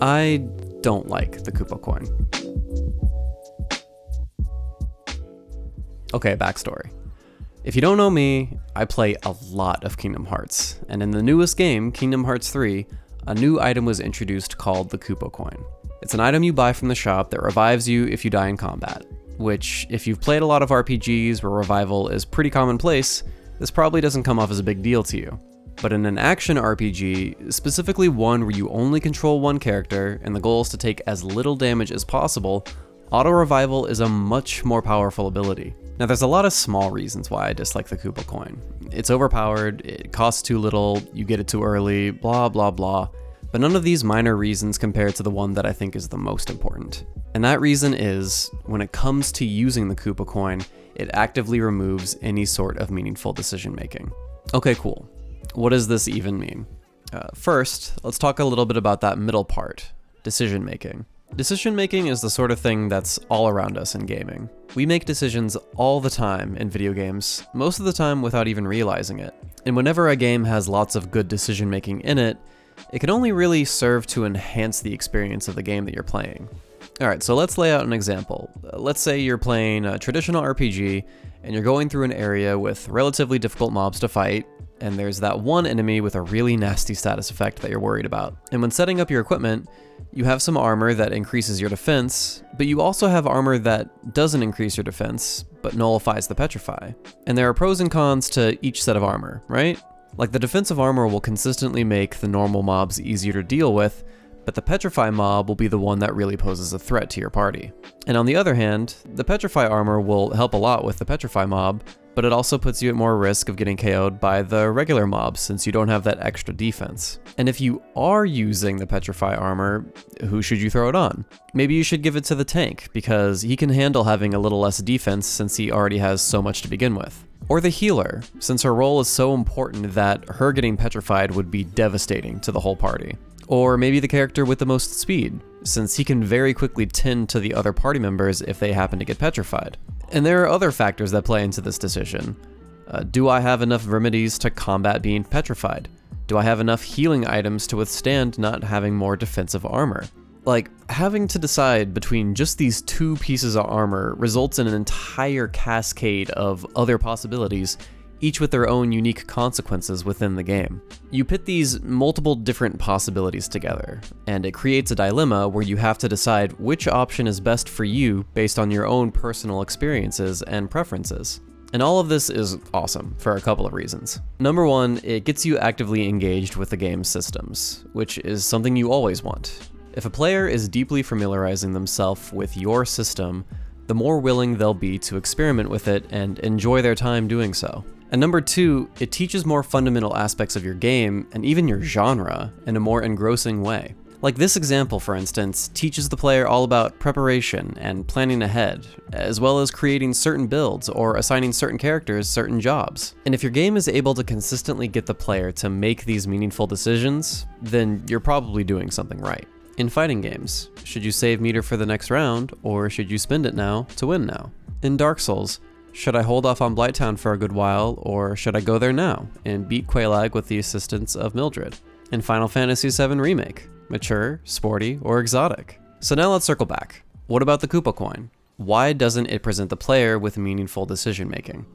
I don't like the Kupo Coin. Okay, backstory. If you don't know me, I play a lot of Kingdom Hearts, and in the newest game, Kingdom Hearts 3, a new item was introduced called the Kupo Coin. It's an item you buy from the shop that revives you if you die in combat, which, if you've played a lot of RPGs where revival is pretty commonplace, this probably doesn't come off as a big deal to you. But in an action RPG, specifically one where you only control one character and the goal is to take as little damage as possible, auto-revival is a much more powerful ability. Now there's a lot of small reasons why I dislike the Kupo Coin. It's overpowered, it costs too little, you get it too early, blah blah blah. But none of these minor reasons compare to the one that I think is the most important. And that reason is, when it comes to using the Kupo Coin, it actively removes any sort of meaningful decision making. Okay, cool. What does this even mean? First, let's talk a little bit about that middle part, decision making. Decision making is the sort of thing that's all around us in gaming. We make decisions all the time in video games, most of the time without even realizing it. And whenever a game has lots of good decision making in it, it can only really serve to enhance the experience of the game that you're playing. Alright, so let's lay out an example. Let's say you're playing a traditional RPG, and you're going through an area with relatively difficult mobs to fight, and there's that one enemy with a really nasty status effect that you're worried about. And when setting up your equipment, you have some armor that increases your defense, but you also have armor that doesn't increase your defense, but nullifies the petrify. And there are pros and cons to each set of armor, right? Like the defensive armor will consistently make the normal mobs easier to deal with, but the petrify mob will be the one that really poses a threat to your party. And on the other hand, the petrify armor will help a lot with the petrify mob, but it also puts you at more risk of getting KO'd by the regular mobs since you don't have that extra defense. And if you are using the petrify armor, who should you throw it on? Maybe you should give it to the tank, because he can handle having a little less defense since he already has so much to begin with. Or the healer, since her role is so important that her getting petrified would be devastating to the whole party. Or maybe the character with the most speed, since he can very quickly tend to the other party members if they happen to get petrified. And there are other factors that play into this decision. Do I have enough remedies to combat being petrified? Do I have enough healing items to withstand not having more defensive armor? Like, having to decide between just these two pieces of armor results in an entire cascade of other possibilities, each with their own unique consequences within the game. You pit these multiple different possibilities together, and it creates a dilemma where you have to decide which option is best for you based on your own personal experiences and preferences. And all of this is awesome for a couple of reasons. Number one, it gets you actively engaged with the game's systems, which is something you always want. If a player is deeply familiarizing themselves with your system, the more willing they'll be to experiment with it and enjoy their time doing so. And number two, it teaches more fundamental aspects of your game and even your genre in a more engrossing way. Like this example, for instance, teaches the player all about preparation and planning ahead, as well as creating certain builds or assigning certain characters certain jobs. And if your game is able to consistently get the player to make these meaningful decisions, then you're probably doing something right. In fighting games, should you save meter for the next round, or should you spend it now to win now? In Dark Souls, should I hold off on Blighttown for a good while, or should I go there now and beat Quelaag with the assistance of Mildred? In Final Fantasy VII Remake, mature, sporty, or exotic? So now let's circle back. What about the Kupo Coin? Why doesn't it present the player with meaningful decision making?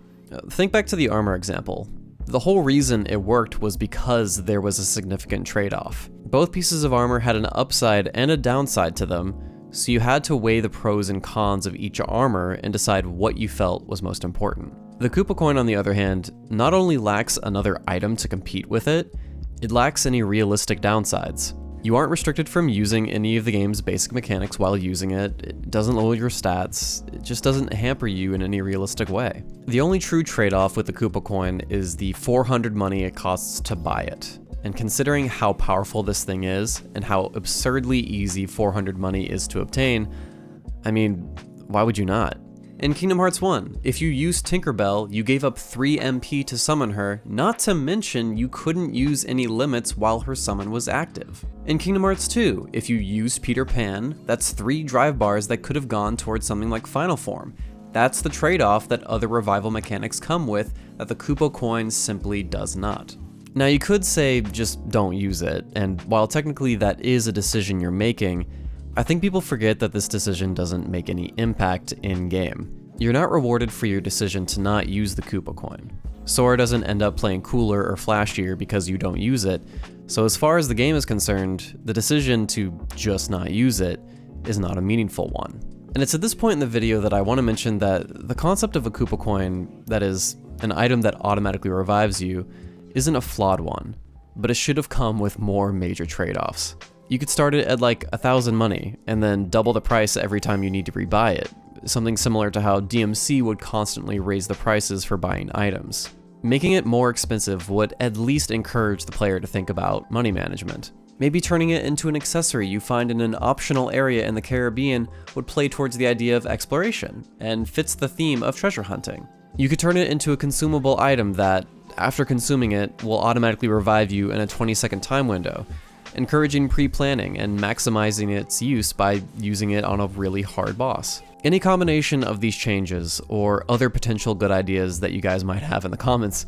Think back to the armor example. The whole reason it worked was because there was a significant trade-off. Both pieces of armor had an upside and a downside to them, so you had to weigh the pros and cons of each armor and decide what you felt was most important. The Kupo Coin, on the other hand, not only lacks another item to compete with it, it lacks any realistic downsides. You aren't restricted from using any of the game's basic mechanics while using it, it doesn't lower your stats, it just doesn't hamper you in any realistic way. The only true trade-off with the Kupo Coin is the 400 money it costs to buy it. And considering how powerful this thing is, and how absurdly easy 400 money is to obtain, I mean, why would you not? In Kingdom Hearts 1, if you used Tinkerbell, you gave up 3 MP to summon her, not to mention you couldn't use any limits while her summon was active. In Kingdom Hearts 2, if you used Peter Pan, that's 3 drive bars that could have gone towards something like Final Form. That's the trade-off that other revival mechanics come with that the Kupo Coin simply does not. Now you could say just don't use it, and while technically that is a decision you're making, I think people forget that this decision doesn't make any impact in-game. You're not rewarded for your decision to not use the Kupo Coin. Sora doesn't end up playing cooler or flashier because you don't use it, so as far as the game is concerned, the decision to just not use it is not a meaningful one. And it's at this point in the video that I want to mention that the concept of a Kupo Coin, that is, an item that automatically revives you, isn't a flawed one, but it should have come with more major trade-offs. You could start it at like 1,000 money, and then double the price every time you need to rebuy it, something similar to how DMC would constantly raise the prices for buying items. Making it more expensive would at least encourage the player to think about money management. Maybe turning it into an accessory you find in an optional area in the Caribbean would play towards the idea of exploration, and fits the theme of treasure hunting. You could turn it into a consumable item that, after consuming it, will automatically revive you in a 20-second time window, encouraging pre-planning and maximizing its use by using it on a really hard boss. Any combination of these changes, or other potential good ideas that you guys might have in the comments,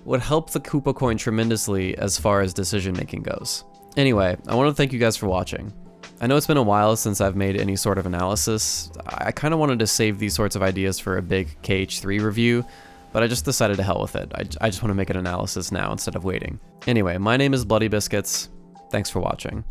would help the Kupo Coin tremendously as far as decision making goes. Anyway, I want to thank you guys for watching. I know it's been a while since I've made any sort of analysis. I kind of wanted to save these sorts of ideas for a big KH3 review, but I just decided to hell with it. I just want to make an analysis now instead of waiting. Anyway, my name is Bloody Biscuits. Thanks for watching.